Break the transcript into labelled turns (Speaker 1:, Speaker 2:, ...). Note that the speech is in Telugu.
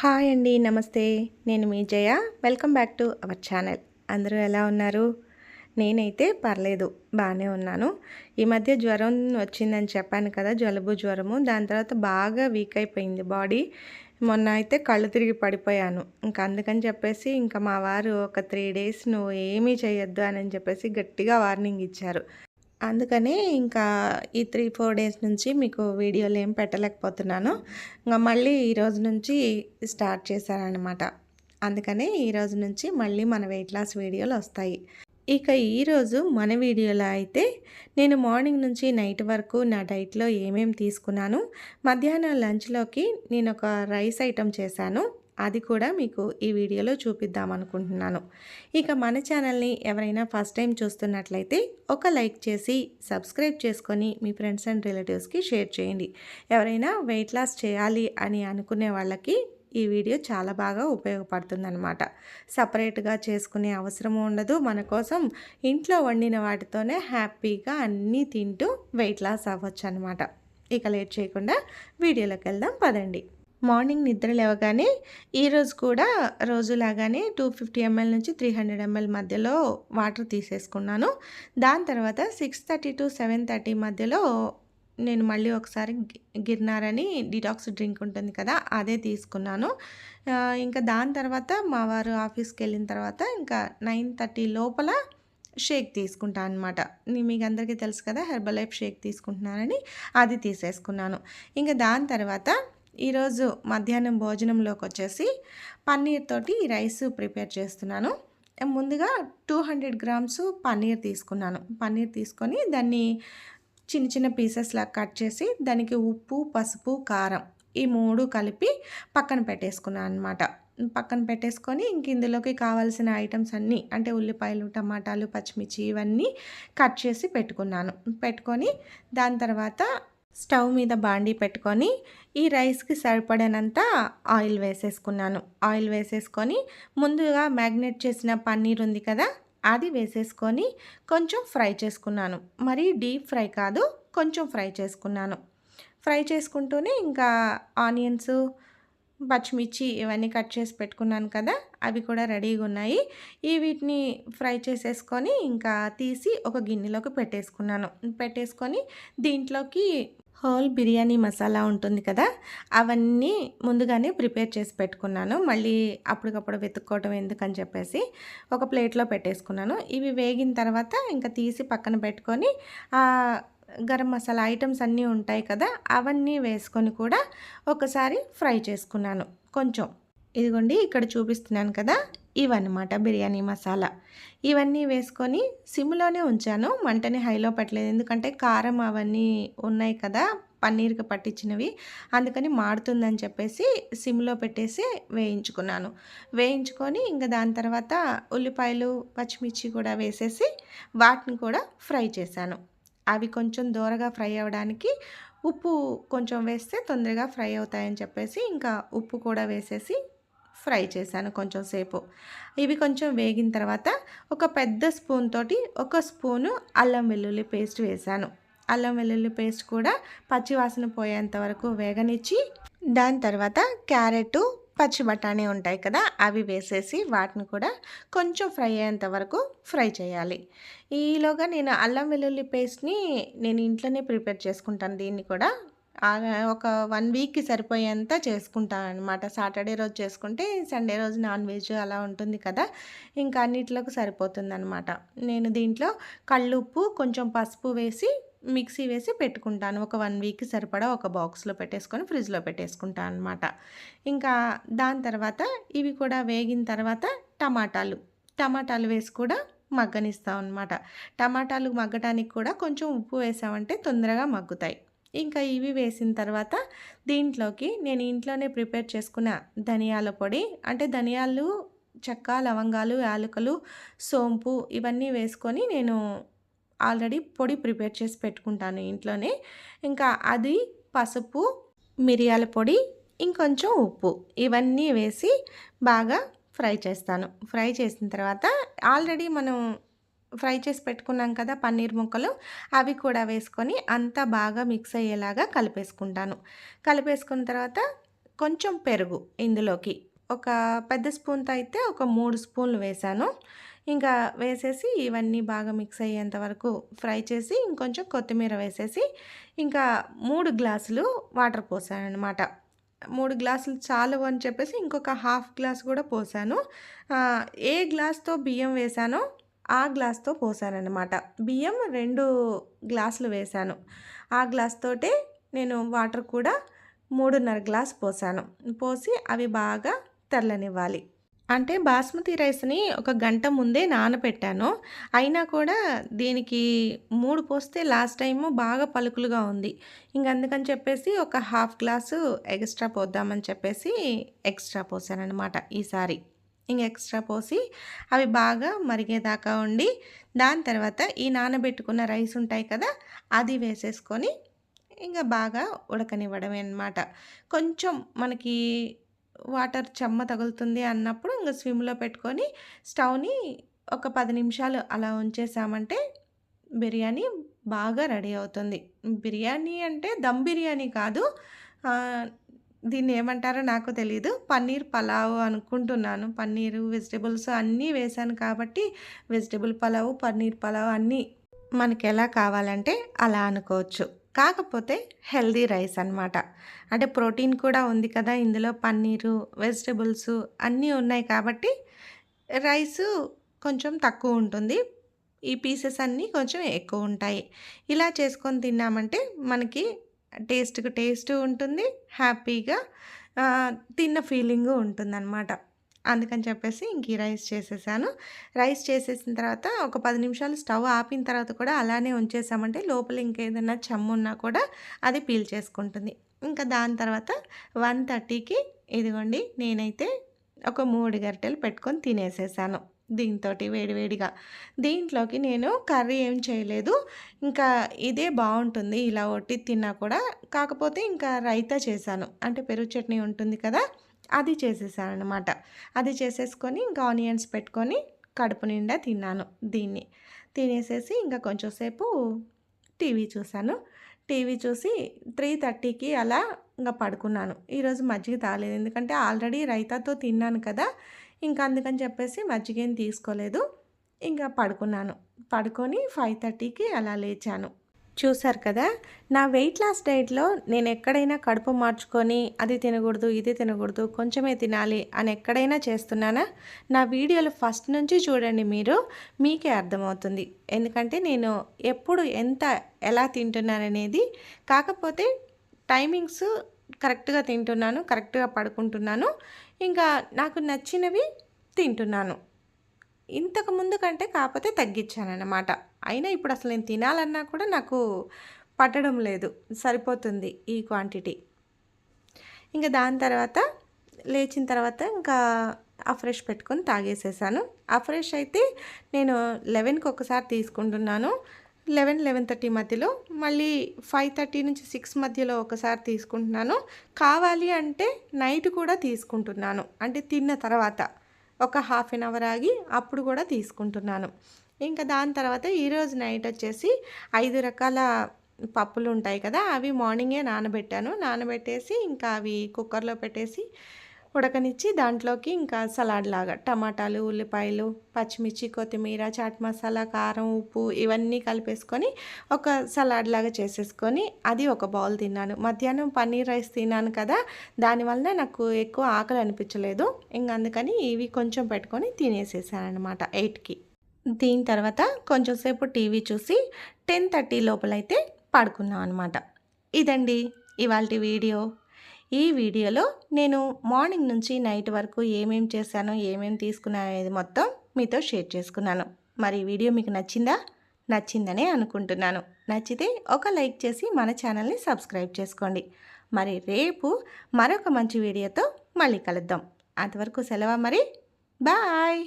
Speaker 1: హాయ్ అండి. నమస్తే. నేను మీ Jaya. Welcome back to our channel. అందరూ ఎలా ఉన్నారు? నేనైతే పర్లేదు. బానే ఉన్నాను. ఈ మధ్య జ్వరం వచ్చిందని చెప్పాను కదా! జలుబు, జ్వరము. దాని తర్వాత బాగా వీక్ అయిపోయింది బాడీ. మొన్న అయితే కళ్ళు తిరిగి పడిపోయాను. అందుకని చెప్పేసి మా వారు ఒక 3 డేస్ నువ్వు ఏమీ చేయొద్దు అని చెప్పేసి గట్టిగా వార్నింగ్ ఇచ్చారు. అందుకనే ఈ 3, 4 డేస్ నుంచి మీకు వీడియోలేం పెట్టలేకపోతున్నాను. మళ్ళీ ఈరోజు నుంచి స్టార్ట్ చేశాననమాట. అందుకనే ఈరోజు నుంచి మళ్ళీ మన వెయిట్ లాస్ వీడియోలొస్తాయి. ఇక ఈరోజు మన వీడియోలో అయితే నేను మార్నింగ్ నుంచి నైట్ వరకు నా డైట్‌లో ఏమేమి తీసుకున్నాను, మధ్యాహ్నం లంచ్‌లోకి నేనొక రైస్ ఐటెమ్ చేశాను. అది కూడా మీకు ఈ వీడియోలో చూపిద్దామనుకుంటున్నాను. ఇక మన ఛానల్‌ని ఎవరైనా ఫస్ట్ టైం చూస్తున్నట్లయితే ఒక లైక్ చేసి, సబ్స్క్రైబ్ చేసుకొని మీ ఫ్రెండ్స్ అండ్ రిలేటివ్స్‌కి షేర్ చేయండి. ఎవరైనా వెయిట్ లాస్ చేయాలి అని అనుకునే వాళ్ళకి ఈ వీడియో చాలా బాగా ఉపయోగపడుతుందనమాట. సపరేట్‌గా చేసుకునే అవసరం ఉండదు. మన కోసం ఇంట్లో వండిన వాటితోనే హ్యాపీగా అన్నీ తింటూ వెయిట్ లాస్ అవ్వచ్చనమాట. ఇక లేట్ చేయకుండా వీడియోలోకి వెళ్దాం పదండి. మార్నింగ్ నిద్ర లేవగానే ఈరోజు కూడా రోజులాగానే 250 ఎంఎల్ నుంచి 300 ఎంఎల్ మధ్యలో వాటర్ తీసేసుకున్నాను. దాని తర్వాత 6:30 to 7:30 మధ్యలో నేను మళ్ళీ ఒకసారి గిర్నార్ అని డిటాక్స్ డ్రింక్ ఉంటుంది కదా! అదే తీసుకున్నాను. ఇంకా దాని తర్వాత మా వారు ఆఫీస్‌కి వెళ్ళిన తర్వాత 9:30 లోపల షేక్ తీసుకుంటా అనమాట. మీకు అందరికీ తెలుసు కదా! హెర్బల్ లైఫ్ షేక్ తీసుకుంటున్నానని అది తీసేసుకున్నాను. దాని తర్వాత ఈరోజు మధ్యాహ్నం భోజనంలోకి వచ్చేసి పన్నీర్ తోటి రైస్ ప్రిపేర్ చేస్తున్నాను. ముందుగా 200 గ్రామ్స్ పన్నీర్ తీసుకున్నాను. పన్నీర్ తీసుకొని దాన్ని చిన్న చిన్న పీసెస్లా కట్ చేసి దానికి ఉప్పు, పసుపు, కారం ఈ 3 కలిపి పక్కన పెట్టేసుకున్నాను అనమాట. పక్కన పెట్టేసుకొని ఇందులోకి కావాల్సిన ఐటమ్స్ అన్నీ అంటే ఉల్లిపాయలు, టమాటాలు, పచ్చిమిర్చి ఇవన్నీ కట్ చేసి పెట్టుకున్నాను. పెట్టుకొని దాని తర్వాత స్టవ్ మీద బాండీ పెట్టుకొని ఈ రైస్కి సరిపడినంత ఆయిల్ వేసేసుకున్నాను. ఆయిల్ వేసేసుకొని ముందుగా మ్యాగ్నేట్ చేసిన పన్నీర్ ఉంది కదా, అది వేసేసుకొని కొంచెం ఫ్రై చేసుకున్నాను. మరీ డీప్ ఫ్రై కాదు, కొంచెం ఫ్రై చేసుకున్నాను. ఫ్రై చేసుకుంటూనే ఆనియన్స్, పచ్చిమిర్చి ఇవన్నీ కట్ చేసి పెట్టుకున్నాను కదా, అవి కూడా రెడీగా ఉన్నాయి. వీటిని ఫ్రై చేసేసుకొని తీసి ఒక గిన్నెలోకి పెట్టేసుకున్నాను. పెట్టేసుకొని దీంట్లోకి హోల్ బిర్యానీ మసాలా ఉంటుంది కదా, అవన్నీ ముందుగానే ప్రిపేర్ చేసి పెట్టుకున్నాను. మళ్ళీ అప్పటికప్పుడు వెతుక్కోవడం ఎందుకని చెప్పేసి ఒక ప్లేట్లో పెట్టేసుకున్నాను. ఇవి వేగిన తర్వాత తీసి పక్కన పెట్టుకొని గరం మసాలా ఐటమ్స్ అన్నీ ఉంటాయి కదా, అవన్నీ వేసుకొని కూడా ఒకసారి ఫ్రై చేసుకున్నాను కొంచెం. ఇదిగోండి ఇక్కడ చూపిస్తున్నాను కదా, ఇవన్నమాట బిర్యానీ మసాలా. ఇవన్నీ వేసుకొని సిమ్‌లోనే ఉంచాను. మంటని హైలో పెట్టలేదు. ఎందుకంటే కారం అవన్నీ ఉన్నాయి కదా, పన్నీర్‌కి పట్టించినవి. అందుకని మాడుతుందని చెప్పేసి సిమ్‌లో పెట్టేసి వేయించుకున్నాను. వేయించుకొని దాని తర్వాత ఉల్లిపాయలు, పచ్చిమిర్చి కూడా వేసేసి వాటిని కూడా ఫ్రై చేశాను. అవి కొంచెం దోరగా ఫ్రై అవ్వడానికి ఉప్పు కొంచెం వేస్తే తొందరగా ఫ్రై అవుతాయని చెప్పేసి ఉప్పు కూడా వేసేసి ఫ్రై చేశాను కొంచెం సేపు. ఇవి కొంచెం వేగిన తర్వాత ఒక పెద్ద స్పూన్ తోటి ఒక స్పూను అల్లం వెల్లుల్లి పేస్ట్ వేశాను. అల్లం వెల్లుల్లి పేస్ట్ కూడా పచ్చి వాసన పోయేంత వరకు వేగనిచ్చి దాని తర్వాత క్యారెట్, పచ్చి బఠానీ ఉంటాయి కదా, అవి వేసేసి వాటిని కూడా కొంచెం ఫ్రై అయ్యేంత వరకు ఫ్రై చేయాలి. ఈలోగా నేను అల్లం వెల్లుల్లి పేస్ట్ని నేను ఇంట్లోనే ప్రిపేర్ చేసుకుంటాను. దీన్ని కూడా ఒక 1 వీక్‌కి సరిపోయేంత చేసుకుంటాననమాట. సాటర్డే రోజు చేసుకుంటే సండే రోజు నాన్ వెజ్ అలా ఉంటుంది కదా, అన్నిట్లోకి సరిపోతుందనమాట. నేను దీంట్లో కల్లుప్పు, కొంచెం పసుపు వేసి మిక్సీ వేసి పెట్టుకుంటాను. ఒక 1 వీక్‌కి సరిపడా ఒక బాక్స్‌లో పెట్టేసుకొని ఫ్రిడ్జ్‌లో పెట్టేసుకుంటాను అనమాట. దాని తర్వాత ఇవి కూడా వేగిన తర్వాత టమాటాలు వేసి కూడా మగ్గనిస్తాం అనమాట. టమాటాలు మగ్గటానికి కూడా కొంచెం ఉప్పు వేసామంటే తొందరగా మగ్గుతాయి. ఇవి వేసిన తర్వాత దీంట్లోకి నేను ఇంట్లోనే ప్రిపేర్ చేసుకున్న ధనియాల పొడి, అంటే ధనియాలు, చెక్క, లవంగాలు, యాలకులు, సోంపు ఇవన్నీ వేసుకొని నేను ఆల్రెడీ పొడి ప్రిపేర్ చేసి పెట్టుకుంటాను ఇంట్లోనే. అది పసుపు, మిరియాల పొడి, ఇంకొంచెం ఉప్పు ఇవన్నీ వేసి బాగా ఫ్రై చేస్తాను. ఫ్రై చేసిన తర్వాత ఆల్రెడీ మనం ఫ్రై చేసి పెట్టుకున్నాం కదా పన్నీర్ ముక్కలు, అవి కూడా వేసుకొని అంతా బాగా మిక్స్ అయ్యేలాగా కలిపేసుకుంటాను. కలిపేసుకున్న తర్వాత కొంచెం పెరుగు ఇందులోకి. ఒక పెద్ద స్పూన్‌తో అయితే ఒక 3 స్పూన్లు వేశాను. ఇంకా వేసేసి ఇవన్నీ బాగా మిక్స్ అయ్యేంత వరకు ఫ్రై చేసి ఇంకొంచెం కొత్తిమీర వేసేసి ఇంకా 3 గ్లాసులు వాటర్ పోసాననమాట. 3 గ్లాసులు చాలవు అని చెప్పేసి ఇంకొక హాఫ్ గ్లాస్ కూడా పోసాను. ఏ గ్లాస్‌తో బియ్యం వేశానో ఆ గ్లాస్‌తో పోసాననమాట. బియ్యం 2 గ్లాసులు వేశాను. ఆ గ్లాస్ తోటే నేను వాటర్ కూడా 3:30 గ్లాస్ పోసాను. పోసి అవి బాగా తెల్లనివ్వాలి. అంటే బాస్మతి రైస్‌ని ఒక గంట ముందే నానబెట్టాను. అయినా కూడా దీనికి 3 పోస్తే లాస్ట్ టైము బాగా పలుకులుగా ఉంది. ఇంక అందుకని చెప్పేసి ఒక హాఫ్ గ్లాసు ఎక్స్‌ట్రా పోద్దామని చెప్పేసి ఎక్స్‌ట్రా పోసాననమాట ఈసారి. ఇంక ఎక్స్‌ట్రా పోసి అవి బాగా మరిగేదాకా ఉండి, దాని తర్వాత ఈ నానబెట్టుకున్న రైస్ ఉంటాయి కదా! అది వేసేసుకొని ఇంక బాగా ఉడకనివ్వడమే అనమాట. కొంచెం మనకి వాటర్ చెమ్మ తగులుతుంది అన్నప్పుడు ఇంక స్విమ్‌లో పెట్టుకొని స్టవ్‌ని ఒక 10 నిమిషాలు అలా ఉంచేసామంటే బిర్యానీ బాగా రెడీ అవుతుంది. బిర్యానీ అంటే దమ్ బిర్యానీ కాదు. ఆహ్, దీన్నేమంటారో నాకు తెలీదు. పన్నీర్ పలావ్ అనుకుంటున్నాను. పన్నీరు, వెజిటబుల్స్ అన్నీ వేశాను కాబట్టి వెజిటబుల్ పలావు, పన్నీర్ పలావ్ అన్నీ మనకెలా కావాలంటే అలా అనుకోవచ్చు. కాకపోతే హెల్తీ రైస్ అనమాట. అంటే ప్రోటీన్ కూడా ఉంది కదా! ఇందులో పన్నీరు, వెజిటబుల్సు అన్నీ ఉన్నాయి కాబట్టి రైసు కొంచెం తక్కువుంటుంది. ఈ పీసెస్ అన్నీ కొంచెం ఎక్కువుంటాయి. ఇలా చేసుకొని తిన్నామంటే మనకి టేస్ట్‌కి టేస్టు ఉంటుంది. హ్యాపీగా తిన్న ఫీలింగు ఉంటుందనమాట. అందుకని చెప్పేసి ఇంక ఈ రైస్ చేసేసాను. రైస్ చేసేసిన తర్వాత ఒక 10 నిమిషాలు స్టవ్ ఆపిన తర్వాత కూడా అలానే ఉంచేసామంటే లోపల ఇంకేదన్నా చెమ్మున్నా కూడా అది పీల్చేసుకుంటుంది. ఇంకా దాని తర్వాత 1:30కి ఇదిగోండి నేనైతే ఒక 3 గరిటెలు పెట్టుకొని తినేసేసాను. దీంతోటి వేడివేడిగా. దీంట్లోకి నేను కర్రీ ఏం చేయలేదు. ఇంకా ఇదే బావుంటుంది ఇలా ఒట్టిది తిన్నా కూడా. కాకపోతే ఇంకా రైతా చేశాను. అంటే పెరుగు చట్నీ ఉంటుంది కదా! అది చేసేసాననమాట. అది చేసేసుకొని ఇంకా ఆనియన్స్ పెట్టుకొని కడుపు నిండా తిన్నాను దీన్ని. తినేసేసి ఇంకా కొంచెం సేపు టీవీ చూశాను. టీవీ చూసి 3:30కి అలా ఇంక పడుకున్నాను. ఈరోజు మజ్జిగ తాగలేదు. ఎందుకంటే ఆల్రెడీ రైతాతో తిన్నాను కదా! ఇంకా అందుకని చెప్పేసి మజ్జిగేం తీసుకోలేదు. ఇంకా పడుకున్నాను. పడుకొని 5:30కి అలా లేచాను. చూసారు కదా! నా వెయిట్ లాస్ డైట్‌లో నేనెక్కడైనా కడుపు మార్చుకొని అది తినకూడదు, ఇది తినకూడదు, కొంచెమే తినాలి అని ఎక్కడైనా చేస్తున్నానా? నా వీడియోలు ఫస్ట్ నుంచి చూడండి మీరు. మీకే అర్థమవుతుంది. ఎందుకంటే నేను ఎప్పుడు ఎలా తింటున్నాననేది. కాకపోతే టైమింగ్స్ కరెక్ట్‌గా తింటున్నాను, కరెక్ట్‌గా పడుకుంటున్నాను. ఇంకా నాకు నచ్చినవి తింటున్నాను. ఇంతకు ముందు కంటే కాకపోతే తగ్గించాననమాట. అయినా ఇప్పుడు అసలు నేను తినాలన్నా కూడా నాకు పట్టడం లేదు. సరిపోతుంది ఈ క్వాంటిటీ. ఇంక దాని తర్వాత లేచిన తర్వాత ఇంకా అఫ్రెష్ పెట్టుకొని తాగేసేసాను. అఫ్రెష్ అయితే నేను 11కి ఒకసారి తీసుకుంటున్నాను. 11:30 మధ్యలో మళ్ళీ 5:30 నుంచి 6 మధ్యలో ఒకసారి తీసుకుంటున్నాను. కావాలి అంటే నైట్ కూడా తీసుకుంటున్నాను. అంటే తిన్న తర్వాత ఒక హాఫ్ ఎన్ అవర్ ఆగి అప్పుడు కూడా తీసుకుంటున్నాను. ఇంకా దాని తర్వాత ఈరోజు నైట్ వచ్చేసి 5 రకాల పప్పులు ఉంటాయి కదా! అవి మార్నింగే నానబెట్టాను. నానబెట్టేసి ఇంకా అవి కుక్కర్‌లో పెట్టేసి ఉడకనిచ్చి దాంట్లోకి ఇంకా సలాడ్ లాగా టమాటాలు, ఉల్లిపాయలు, పచ్చిమిర్చి, కొత్తిమీర, చాట్ మసాలా, కారం, ఉప్పు ఇవన్నీ కలిపేసుకొని ఒక సలాడ్ లాగా చేసేసుకొని అది ఒక బౌల్ తిన్నాను. మధ్యాహ్నం పన్నీర్ రైస్ తిన్నాను కదా! దానివల్ల నాకు ఎక్కువ ఆకలి అనిపించలేదు. ఇంక అందుకని ఇవి కొంచెం పెట్టుకొని తినేసేసాననమాట 8కి. దీని తర్వాత కొంచెం సేపు టీవీ చూసి 10:30 లోపలైతే పడుకున్నాం అనమాట. ఇదండి ఇవాల్టి వీడియో. ఈ వీడియోలో నేను మార్నింగ్ నుంచి నైట్ వరకు ఏమేం చేశానో, ఏమేం తీసుకున్నానో అనేది మొత్తం మీతో షేర్ చేసుకున్నాను. మరి ఈ వీడియో మీకు నచ్చిందా? నచ్చిందనే అనుకుంటున్నాను. నచ్చితే ఒక లైక్ చేసి మన ఛానల్ని సబ్స్క్రైబ్ చేసుకోండి. మరి రేపు మరొక మంచి వీడియోతో మళ్ళీ కలుద్దాం. అంతవరకు సెలవా మరి. బాయ్.